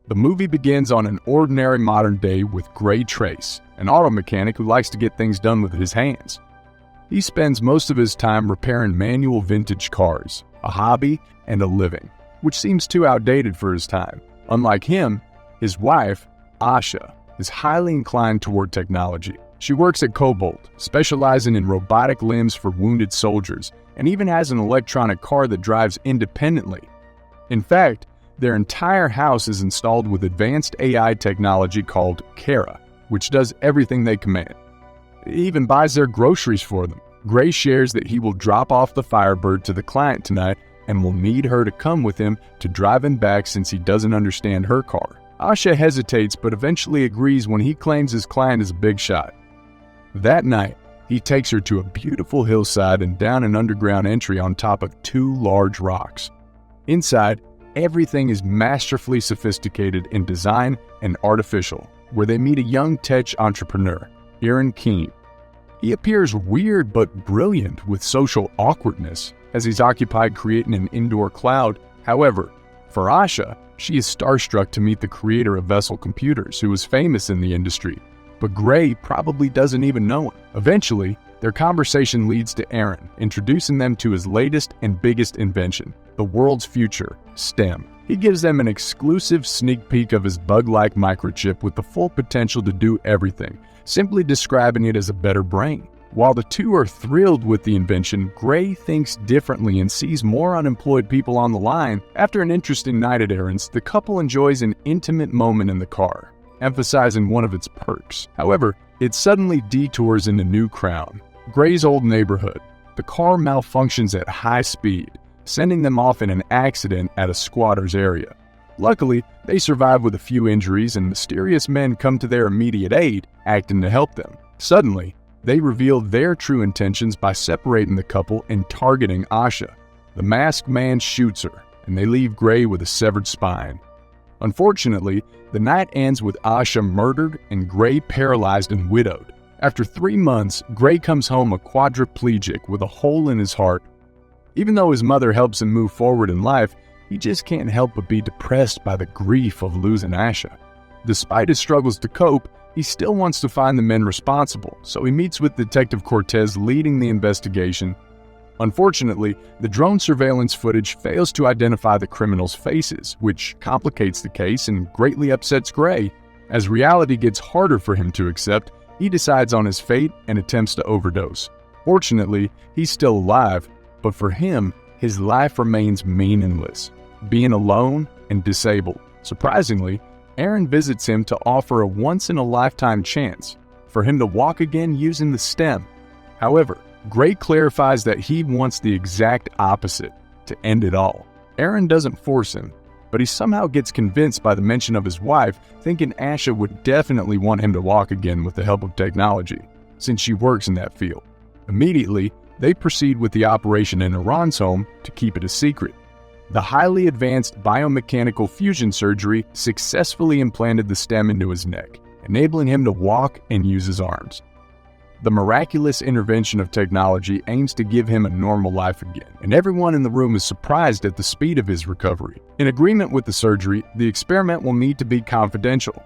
The movie begins on an ordinary modern day with Gray Trace, an auto mechanic who likes to get things done with his hands. He spends most of his time repairing manual vintage cars, a hobby and a living, which seems too outdated for his time. Unlike him, his wife, Asha, is highly inclined toward technology. She works at Cobalt, specializing in robotic limbs for wounded soldiers, and even has an electronic car that drives independently. In fact, their entire house is installed with advanced AI technology called Kara, which does everything they command. It even buys their groceries for them. Gray shares that he will drop off the Firebird to the client tonight and will need her to come with him to drive him back since he doesn't understand her car. Asha hesitates but eventually agrees when he claims his client is a big shot. That night, he takes her to a beautiful hillside and down an underground entry on top of 2 large rocks. Inside, everything is masterfully sophisticated in design and artificial, where they meet a young tech entrepreneur, Aaron Keene. He appears weird but brilliant with social awkwardness as he's occupied creating an indoor cloud. However, for Asha, she is starstruck to meet the creator of Vessel Computers, who is famous in the industry, but Gray probably doesn't even know him. Eventually, their conversation leads to Aaron, introducing them to his latest and biggest invention, the world's future, STEM. He gives them an exclusive sneak peek of his bug-like microchip with the full potential to do everything, simply describing it as a better brain. While the two are thrilled with the invention, Gray thinks differently and sees more unemployed people on the line. After an interesting night at Aaron's, the couple enjoys an intimate moment in the car, emphasizing one of its perks. However, it suddenly detours into New Crown, Gray's old neighborhood. The car malfunctions at high speed, sending them off in an accident at a squatter's area. Luckily, they survive with a few injuries and mysterious men come to their immediate aid, acting to help them. Suddenly, they reveal their true intentions by separating the couple and targeting Asha. The masked man shoots her, and they leave Gray with a severed spine. Unfortunately, the night ends with Asha murdered and Gray paralyzed and widowed. After 3 months, Gray comes home a quadriplegic with a hole in his heart. Even though his mother helps him move forward in life, he just can't help but be depressed by the grief of losing Asha. Despite his struggles to cope, he still wants to find the men responsible, so he meets with Detective Cortez leading the investigation. Unfortunately, the drone surveillance footage fails to identify the criminals' faces, which complicates the case and greatly upsets Gray. As reality gets harder for him to accept, he decides on his fate and attempts to overdose. Fortunately, he's still alive, but for him, his life remains meaningless, being alone and disabled. Surprisingly, Aaron visits him to offer a once-in-a-lifetime chance for him to walk again using the STEM. However, Gray clarifies that he wants the exact opposite, to end it all. Aaron doesn't force him, but he somehow gets convinced by the mention of his wife, thinking Asha would definitely want him to walk again with the help of technology, since she works in that field. Immediately, they proceed with the operation in Iran's home to keep it a secret. The highly advanced biomechanical fusion surgery successfully implanted the stem into his neck, enabling him to walk and use his arms. The miraculous intervention of technology aims to give him a normal life again, and everyone in the room is surprised at the speed of his recovery. In agreement with the surgery, the experiment will need to be confidential.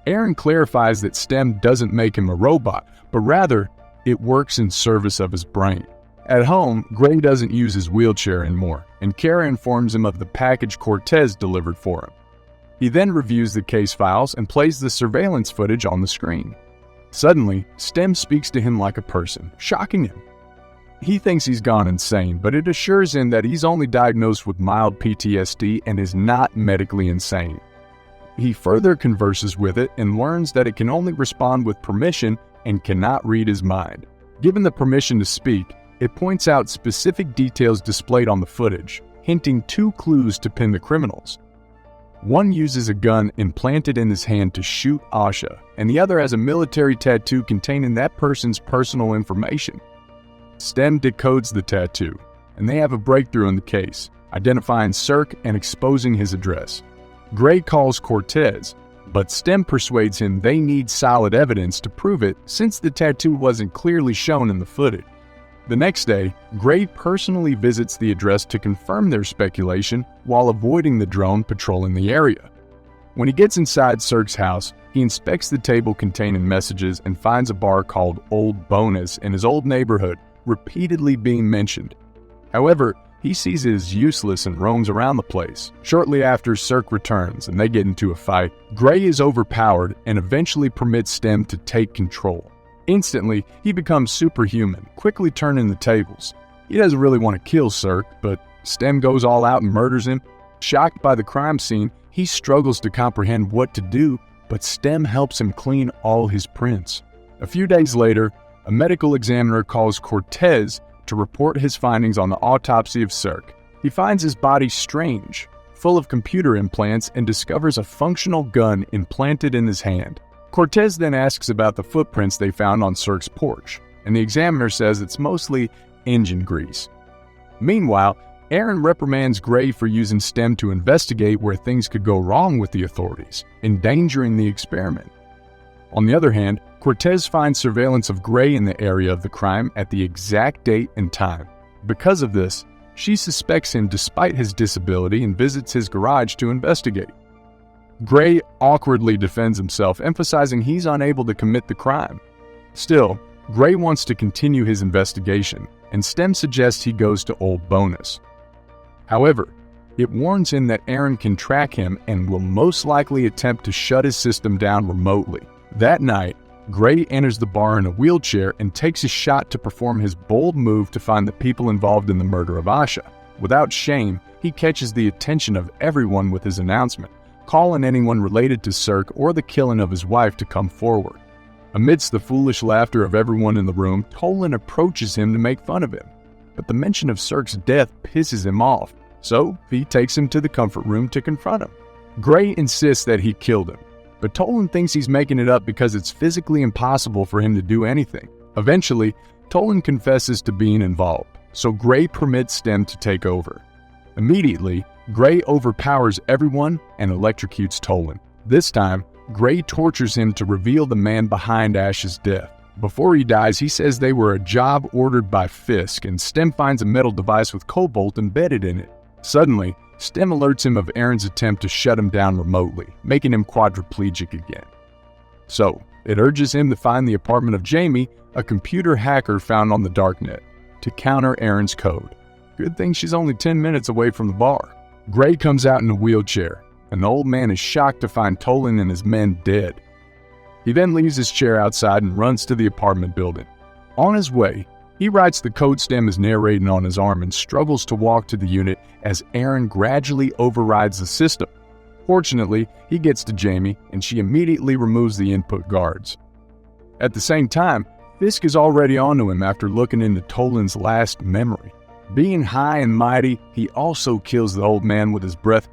Aaron clarifies that STEM doesn't make him a robot, but rather, it works in service of his brain. At home, Gray doesn't use his wheelchair anymore, and Kara informs him of the package Cortez delivered for him. He then reviews the case files and plays the surveillance footage on the screen. Suddenly, STEM speaks to him like a person, shocking him. He thinks he's gone insane, but it assures him that he's only diagnosed with mild PTSD and is not medically insane. He further converses with it and learns that it can only respond with permission and cannot read his mind. Given the permission to speak, it points out specific details displayed on the footage, hinting 2 clues to pin the criminals. One uses a gun implanted in his hand to shoot Asha, and the other has a military tattoo containing that person's personal information. STEM decodes the tattoo, and they have a breakthrough in the case, identifying Cirque and exposing his address. Gray calls Cortez, but STEM persuades him they need solid evidence to prove it since the tattoo wasn't clearly shown in the footage. The next day, Gray personally visits the address to confirm their speculation while avoiding the drone patrolling the area. When he gets inside Cirque's house, he inspects the table containing messages and finds a bar called Old Bonus in his old neighborhood, repeatedly being mentioned. However, he sees it as useless and roams around the place. Shortly after, Cirque returns and they get into a fight. Gray is overpowered and eventually permits Stem to take control. Instantly, he becomes superhuman, quickly turning the tables. He doesn't really want to kill Cirque, but Stem goes all out and murders him. Shocked by the crime scene, he struggles to comprehend what to do, but Stem helps him clean all his prints. A few days later, a medical examiner calls Cortez to report his findings on the autopsy of Cirque. He finds his body strange, full of computer implants, and discovers a functional gun implanted in his hand. Cortez then asks about the footprints they found on Cirque's porch, and the examiner says it's mostly engine grease. Meanwhile, Aaron reprimands Gray for using Stem to investigate where things could go wrong with the authorities, endangering the experiment. On the other hand, Cortez finds surveillance of Gray in the area of the crime at the exact date and time. Because of this, she suspects him despite his disability and visits his garage to investigate. Gray awkwardly defends himself, emphasizing he's unable to commit the crime. Still, Gray wants to continue his investigation, and Stem suggests he goes to Old Bonus. However, it warns him that Aaron can track him and will most likely attempt to shut his system down remotely. That night, Gray enters the bar in a wheelchair and takes a shot to perform his bold move to find the people involved in the murder of Asha. Without shame, he catches the attention of everyone with his announcement, calling anyone related to Cirque or the killing of his wife to come forward. Amidst the foolish laughter of everyone in the room, Tolan approaches him to make fun of him. But the mention of Cirque's death pisses him off, so he takes him to the comfort room to confront him. Gray insists that he killed him, but Tolan thinks he's making it up because it's physically impossible for him to do anything. Eventually, Tolan confesses to being involved, so Gray permits Stem to take over. Immediately, Gray overpowers everyone and electrocutes Tolan. This time, Gray tortures him to reveal the man behind Ash's death. Before he dies, he says they were a job ordered by Fisk, and Stem finds a metal device with cobalt embedded in it. Suddenly, Stem alerts him of Aaron's attempt to shut him down remotely, making him quadriplegic again. So, it urges him to find the apartment of Jamie, a computer hacker found on the darknet, to counter Aaron's code. Good thing she's only 10 minutes away from the bar. Gray comes out in a wheelchair, and the old man is shocked to find Tolan and his men dead. He then leaves his chair outside and runs to the apartment building. On his way, he writes the code Stem is narrating on his arm and struggles to walk to the unit as Aaron gradually overrides the system. Fortunately, he gets to Jamie and she immediately removes the input guards. At the same time, Fisk is already onto him after looking into Tolan's last memory. Being high and mighty, he also kills the old man with his breath,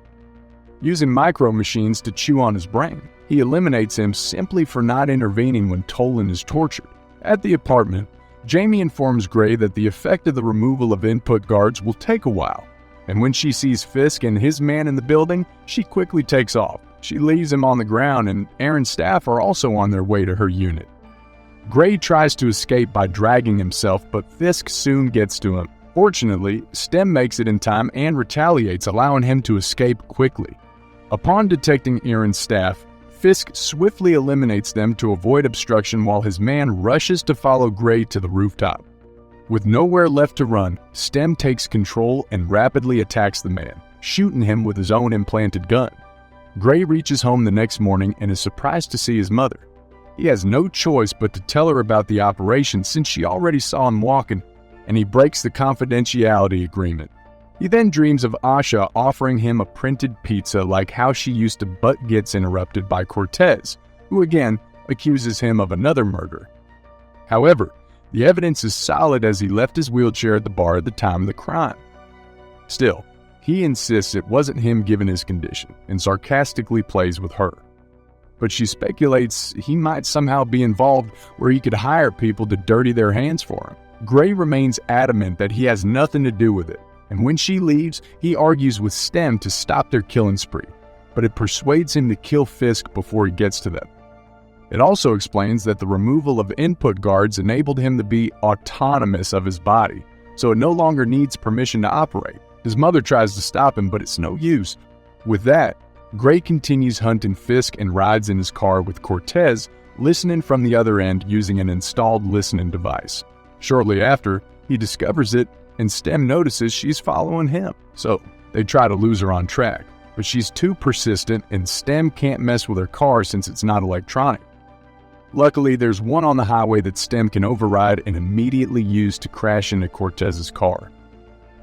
using micro machines to chew on his brain. He eliminates him simply for not intervening when Tolan is tortured. At the apartment, Jamie informs Gray that the effect of the removal of input guards will take a while, and when she sees Fisk and his man in the building, she quickly takes off. She leaves him on the ground, and Aaron's staff are also on their way to her unit. Gray tries to escape by dragging himself, but Fisk soon gets to him. Fortunately, Stem makes it in time and retaliates, allowing him to escape quickly. Upon detecting Aaron's staff, Fisk swiftly eliminates them to avoid obstruction while his man rushes to follow Gray to the rooftop. With nowhere left to run, Stem takes control and rapidly attacks the man, shooting him with his own implanted gun. Gray reaches home the next morning and is surprised to see his mother. He has no choice but to tell her about the operation since she already saw him walking, and he breaks the confidentiality agreement. He then dreams of Asha offering him a printed pizza like how she used to, but gets interrupted by Cortez, who again accuses him of another murder. However, the evidence is solid as he left his wheelchair at the bar at the time of the crime. Still, he insists it wasn't him given his condition and sarcastically plays with her. But she speculates he might somehow be involved where he could hire people to dirty their hands for him. Gray remains adamant that he has nothing to do with it, and when she leaves, he argues with Stem to stop their killing spree, but it persuades him to kill Fisk before he gets to them. It also explains that the removal of input guards enabled him to be autonomous of his body, so it no longer needs permission to operate. His mother tries to stop him, but it's no use. With that, Gray continues hunting Fisk and rides in his car with Cortez, listening from the other end using an installed listening device. Shortly after, he discovers it, and Stem notices she's following him. So, they try to lose her on track, but she's too persistent and Stem can't mess with her car since it's not electronic. Luckily, there's one on the highway that Stem can override and immediately use to crash into Cortez's car.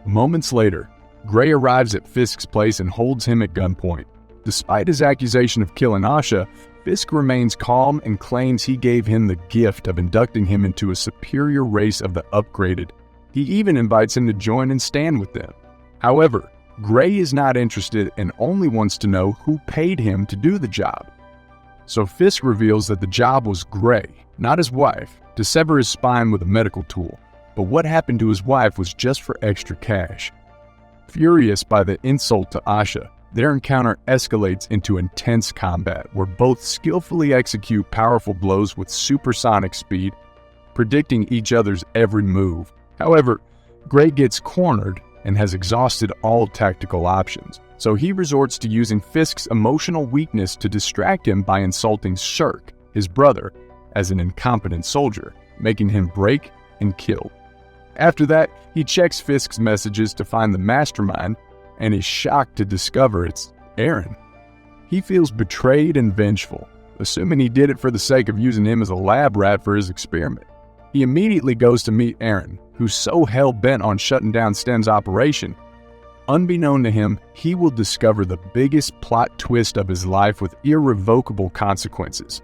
Moments later, Gray arrives at Fisk's place and holds him at gunpoint. Despite his accusation of killing Asha, Fisk remains calm and claims he gave him the gift of inducting him into a superior race of the upgraded. He even invites him to join and stand with them. However, Gray is not interested and only wants to know who paid him to do the job. So Fisk reveals that the job was Gray, not his wife, to sever his spine with a medical tool. But what happened to his wife was just for extra cash. Furious by the insult to Asha, their encounter escalates into intense combat where both skillfully execute powerful blows with supersonic speed, predicting each other's every move. However, Gray gets cornered and has exhausted all tactical options, so he resorts to using Fisk's emotional weakness to distract him by insulting Shirk, his brother, as an incompetent soldier, making him break and kill. After that, he checks Fisk's messages to find the mastermind and is shocked to discover it's Aaron. He feels betrayed and vengeful, assuming he did it for the sake of using him as a lab rat for his experiment. He immediately goes to meet Aaron, who's so hell-bent on shutting down Stem's operation. Unbeknown to him, he will discover the biggest plot twist of his life with irrevocable consequences.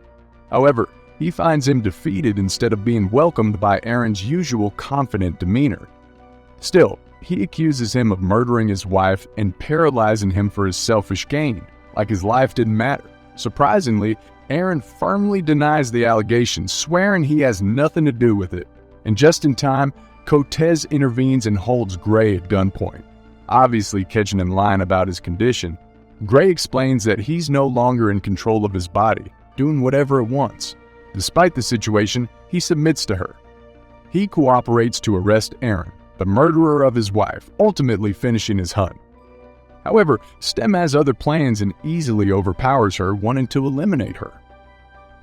However, he finds him defeated instead of being welcomed by Aaron's usual confident demeanor. Still, he accuses him of murdering his wife and paralyzing him for his selfish gain, like his life didn't matter. Surprisingly, Aaron firmly denies the allegation, swearing he has nothing to do with it. And just in time, Cortez intervenes and holds Gray at gunpoint. Obviously catching him lying about his condition, Gray explains that he's no longer in control of his body, doing whatever it wants. Despite the situation, he submits to her. He cooperates to arrest Aaron, the murderer of his wife, ultimately finishing his hunt. However, Stem has other plans and easily overpowers her, wanting to eliminate her.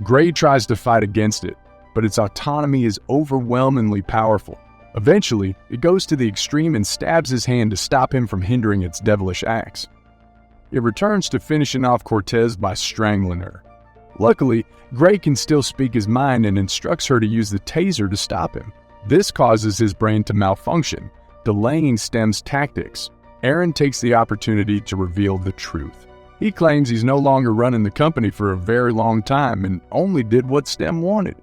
Gray tries to fight against it, but its autonomy is overwhelmingly powerful. Eventually, it goes to the extreme and stabs his hand to stop him from hindering its devilish acts. It returns to finishing off Cortez by strangling her. Luckily, Gray can still speak his mind and instructs her to use the taser to stop him. This causes his brain to malfunction, delaying Stem's tactics. Aaron takes the opportunity to reveal the truth. He claims he's no longer running the company for a very long time and only did what Stem wanted.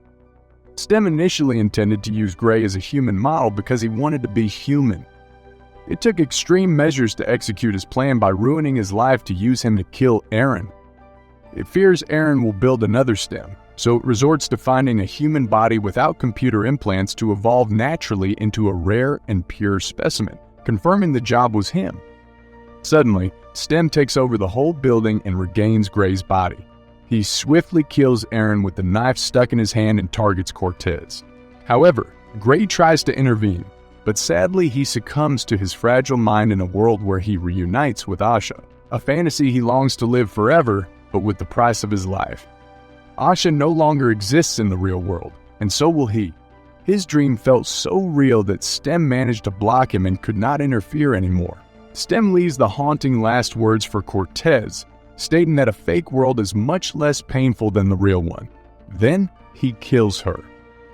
Stem initially intended to use Gray as a human model because he wanted to be human. It took extreme measures to execute his plan by ruining his life to use him to kill Aaron. It fears Aaron will build another Stem, so it resorts to finding a human body without computer implants to evolve naturally into a rare and pure specimen, confirming the job was him. Suddenly, Stem takes over the whole building and regains Gray's body. He swiftly kills Aaron with the knife stuck in his hand and targets Cortez. However, Gray tries to intervene, but sadly he succumbs to his fragile mind in a world where he reunites with Asha, a fantasy he longs to live forever, but with the price of his life. Asha no longer exists in the real world, and so will he. His dream felt so real that Stem managed to block him and could not interfere anymore. Stem leaves the haunting last words for Cortez, stating that a fake world is much less painful than the real one. Then, he kills her.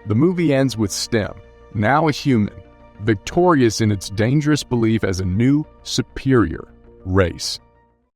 The movie ends with Stem, now a human, victorious in its dangerous belief as a new, superior race.